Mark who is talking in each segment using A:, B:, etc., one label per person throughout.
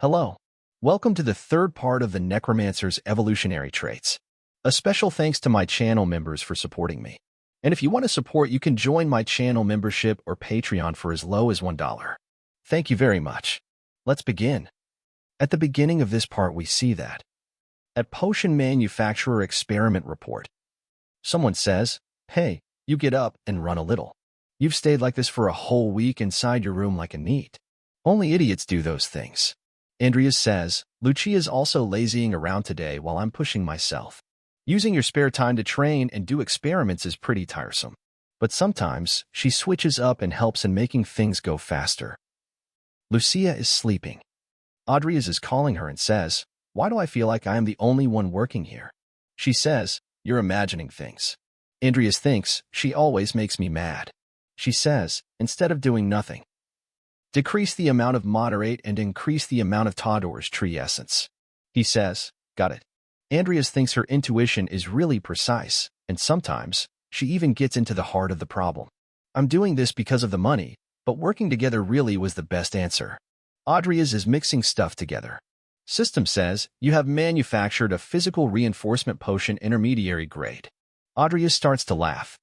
A: Hello. Welcome to the third part of the necromancer's evolutionary traits. A special thanks to my channel members for supporting me. And if you want to support, you can join my channel membership or Patreon for as low as $1. Thank you very much. Let's begin. At the beginning of this part, we see that at potion manufacturer experiment report, someone says, "Hey, you get up and run a little. You've stayed like this for a whole week inside your room like a neat. Only idiots do those things." Andrea says, "Lucia's also lazying around today while I'm pushing myself. Using your spare time to train and do experiments is pretty tiresome. But sometimes she switches up and helps in making things go faster." Lucia is sleeping. Audrey's is calling her and says, "Why do I feel like I am the only one working here?" She says, "You're imagining things." Andrea thinks, "She always makes me mad." She says, "Instead of doing nothing, decrease the amount of moderate and increase the amount of Todor's tree essence." He says, "Got it." Andrea thinks her intuition is really precise, and sometimes she even gets into the heart of the problem. "I'm doing this because of the money, but working together really was the best answer." Audrey's is mixing stuff together. System says, "You have manufactured a physical reinforcement potion intermediary grade." Audrey starts to laugh.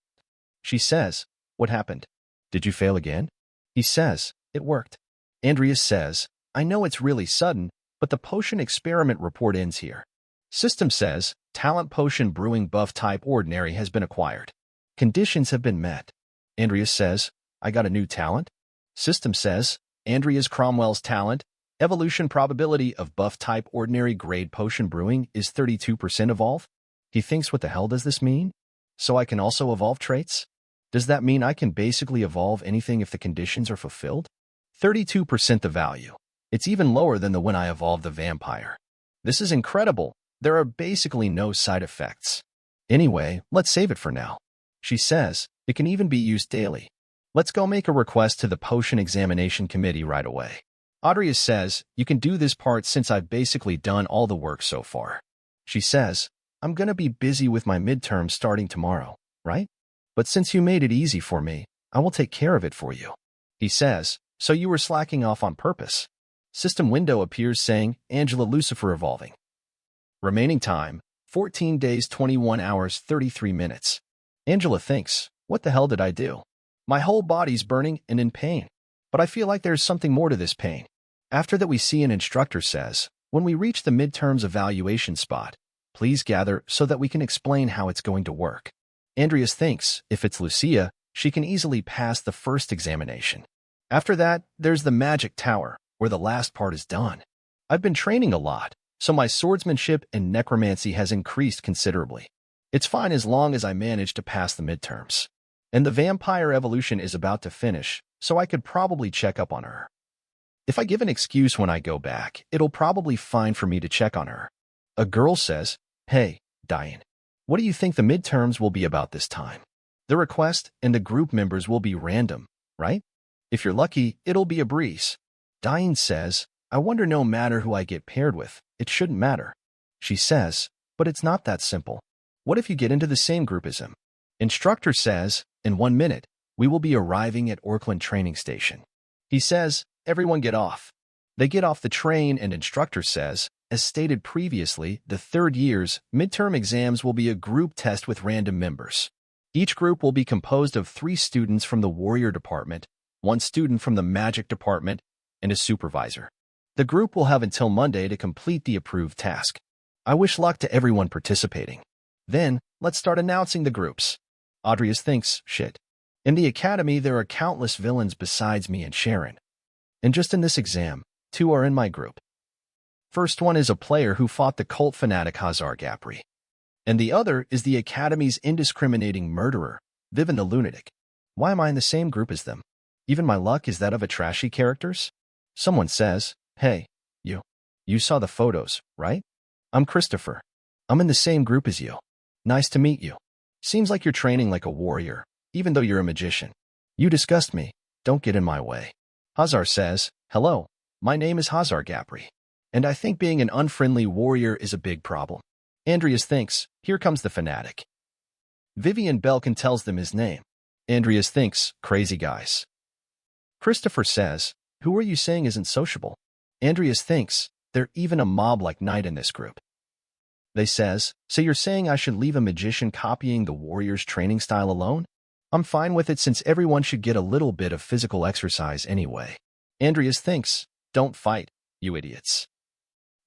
A: She says, "What happened? Did you fail again?" He says, "It worked." Andrea says, "I know it's really sudden, but the potion experiment report ends here." System says, "Talent potion brewing buff type ordinary has been acquired. Conditions have been met." Andrea says, "I got a new talent?" System says, "Andrea's Cromwell's talent, evolution probability of buff type ordinary grade potion brewing is 32% evolve." He thinks, what the hell does this mean? So I can also evolve traits? Does that mean I can basically evolve anything if the conditions are fulfilled? 32% the value. It's even lower than the when I evolved the vampire. This is incredible. There are basically no side effects. Anyway, let's save it for now. She says, "It can even be used daily. Let's go make a request to the potion examination committee right away." Audrey says, "You can do this part since I've basically done all the work so far." She says, "I'm gonna be busy with my midterm starting tomorrow, right? But since you made it easy for me, I will take care of it for you." He says, "So you were slacking off on purpose." System window appears saying, "Angela Lucifer evolving. Remaining time, 14 days 21 hours 33 minutes. Angela thinks, "What the hell did I do? My whole body's burning and in pain. But I feel like there's something more to this pain." After that, we see an instructor says, "When we reach the midterms evaluation spot, please gather so that we can explain how it's going to work." Andrea thinks, if it's Lucia, she can easily pass the first examination. After that, there's the Magic Tower, where the last part is done. I've been training a lot, so my swordsmanship and necromancy has increased considerably. It's fine as long as I manage to pass the midterms. And the vampire evolution is about to finish, so I could probably check up on her. If I give an excuse when I go back, it'll probably fine for me to check on her. A girl says, "Hey, Diane, what do you think the midterms will be about this time? The request and the group members will be random, right? If you're lucky, it'll be a breeze." Diane says, "I wonder, no matter who I get paired with, it shouldn't matter." She says, "But it's not that simple. What if you get into the same group as him?" Instructor says, "In 1 minute, we will be arriving at Orkland training station." He says, "Everyone get off." They get off the train and instructor says, "As stated previously, the third year's midterm exams will be a group test with random members. Each group will be composed of 3 students from the warrior department, 1 student from the magic department, and a supervisor. The group will have until Monday to complete the approved task. I wish luck to everyone participating. Then, let's start announcing the groups." Audrey thinks, "Shit. In the academy, there are countless villains besides me and Sharon. And just in this exam, 2 are in my group. First one is a player who fought the cult fanatic Hazar Gapri. And the other is the Academy's indiscriminating murderer, Vivian the Lunatic. Why am I in the same group as them? Even my luck is that of a trashy characters?" Someone says, "Hey, you saw the photos, right? I'm Christopher. I'm in the same group as you. Nice to meet you. Seems like you're training like a warrior, even though you're a magician. You disgust me. Don't get in my way." Hazar says, "Hello, my name is Hazar Gapri. And I think being an unfriendly warrior is a big problem." Andreas thinks, "Here comes the fanatic." Vivian Belkin tells them his name. Andreas thinks, "Crazy guys." Christopher says, "Who are you saying isn't sociable?" Andreas thinks, "There even a mob like Knight in this group." They says, "So you're saying I should leave a magician copying the warrior's training style alone? I'm fine with it since everyone should get a little bit of physical exercise anyway." Andreas thinks, "Don't fight, you idiots.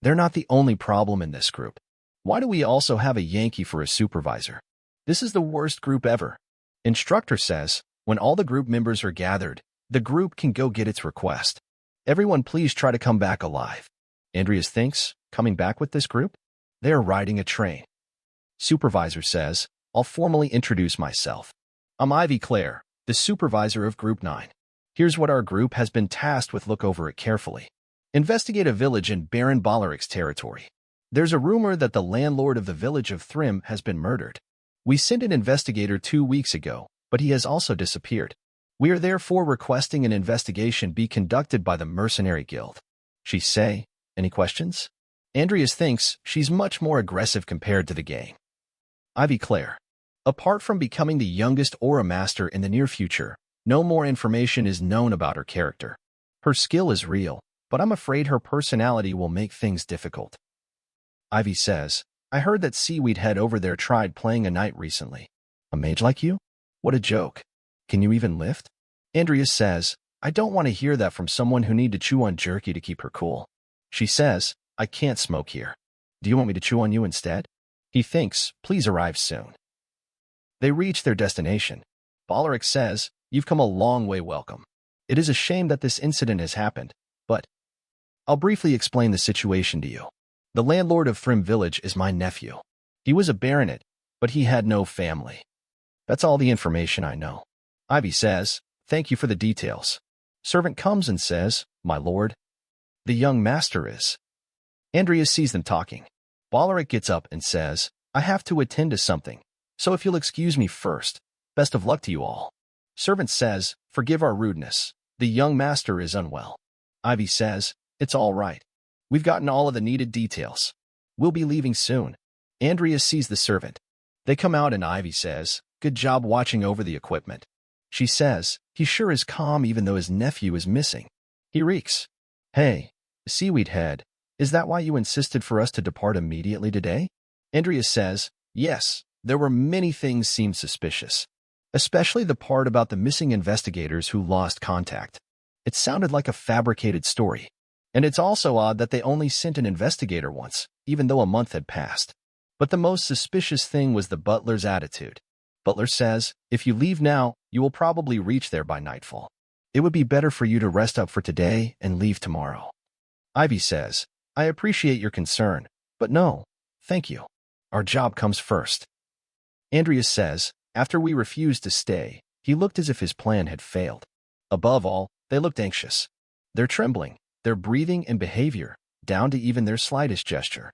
A: They're not the only problem in this group. Why do we also have a Yankee for a supervisor? This is the worst group ever." Instructor says, "When all the group members are gathered, the group can go get its request. Everyone please try to come back alive." Andreas thinks, "Coming back with this group? They are riding a train." Supervisor says, "I'll formally introduce myself. I'm Ivy Claire, the supervisor of Group 9. Here's what our group has been tasked with. Look over it carefully. Investigate a village in Baron Bolleric's territory. There's a rumor that the landlord of the village of Thrym has been murdered. We sent an investigator 2 weeks ago, but he has also disappeared. We are therefore requesting an investigation be conducted by the Mercenary Guild." She say, "Any questions?" Andreas thinks she's much more aggressive compared to the gang. Ivy Claire. Apart from becoming the youngest Aura Master in the near future, no more information is known about her character. Her skill is real, but I'm afraid her personality will make things difficult. Ivy says, "I heard that Seaweed Head over there tried playing a knight recently. A mage like you? What a joke. Can you even lift?" Andreas says, "I don't want to hear that from someone who need to chew on jerky to keep her cool." She says, "I can't smoke here. Do you want me to chew on you instead?" He thinks, "Please arrive soon." They reach their destination. Bolleric says, "You've come a long way. Welcome. It is a shame that this incident has happened, but I'll briefly explain the situation to you. The landlord of Thrym Village is my nephew. He was a baronet, but he had no family. That's all the information I know." Ivy says, "Thank you for the details." Servant comes and says, "My lord, the young master is." Andreas sees them talking. Bolleric gets up and says, "I have to attend to something, so if you'll excuse me first, best of luck to you all." Servant says, "Forgive our rudeness. The young master is unwell." Ivy says, "It's all right. We've gotten all of the needed details. We'll be leaving soon." Andreas sees the servant. They come out and Ivy says, "Good job watching over the equipment." She says, "He sure is calm even though his nephew is missing. He reeks. Hey, Seaweed Head, is that why you insisted for us to depart immediately today?" Andreas says, "Yes, there were many things seemed suspicious, especially the part about the missing investigators who lost contact. It sounded like a fabricated story. And it's also odd that they only sent an investigator once, even though a month had passed. But the most suspicious thing was the butler's attitude. Butler says, if you leave now, you will probably reach there by nightfall. It would be better for you to rest up for today and leave tomorrow. Ivy says, I appreciate your concern, but no, thank you. Our job comes first. Andreas says, after we refused to stay, he looked as if his plan had failed. Above all, they looked anxious. They're trembling, their breathing and behavior, down to even their slightest gesture.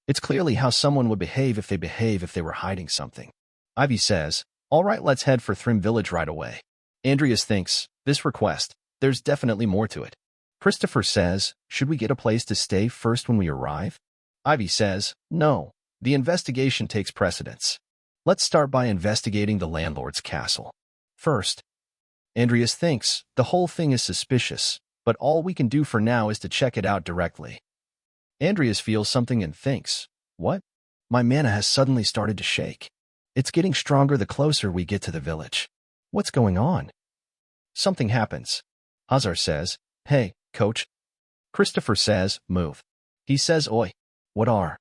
A: It's clearly how someone would behave if they were hiding something. Ivy says, all right, let's head for Thrym Village right away. Andreas thinks, this request, there's definitely more to it. Christopher says, should we get a place to stay first when we arrive? Ivy says, no, the investigation takes precedence. Let's start by investigating the landlord's castle first. Andreas thinks the whole thing is suspicious, but all we can do for now is to check it out directly. Andreas feels something and thinks, what? My mana has suddenly started to shake. It's getting stronger the closer we get to the village. What's going on? Something happens. Azar says, hey, coach. Christopher says, move. He says, oi. What are?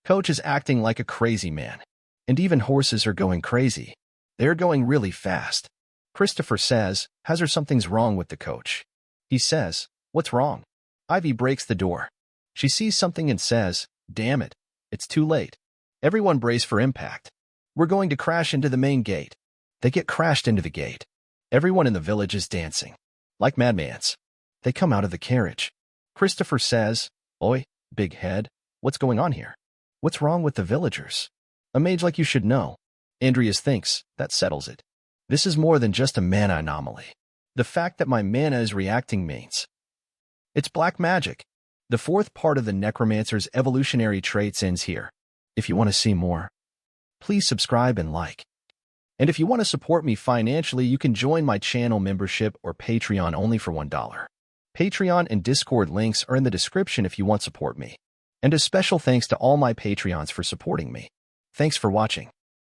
A: Coach is acting like a crazy man. And even horses are going crazy. They're going really fast. Christopher says, Hazard, something's wrong with the coach. He says, what's wrong? Ivy breaks the door. She sees something and says, damn it, it's too late. Everyone brace for impact. We're going to crash into the main gate. They get crashed into the gate. Everyone in the village is dancing. Like madmans. They come out of the carriage. Christopher says, oi, big head, what's going on here? What's wrong with the villagers? A mage like you should know. Andreas thinks, that settles it. This is more than just a mana anomaly. The fact that my mana is reacting means it's black magic. The fourth part of the necromancer's evolutionary traits ends here. If you want to see more, please subscribe and like. And if you want to support me financially, you can join my channel membership or Patreon only for $1. Patreon and Discord links are in the description if you want to support me. And a special thanks to all my Patreons for supporting me. Thanks for watching.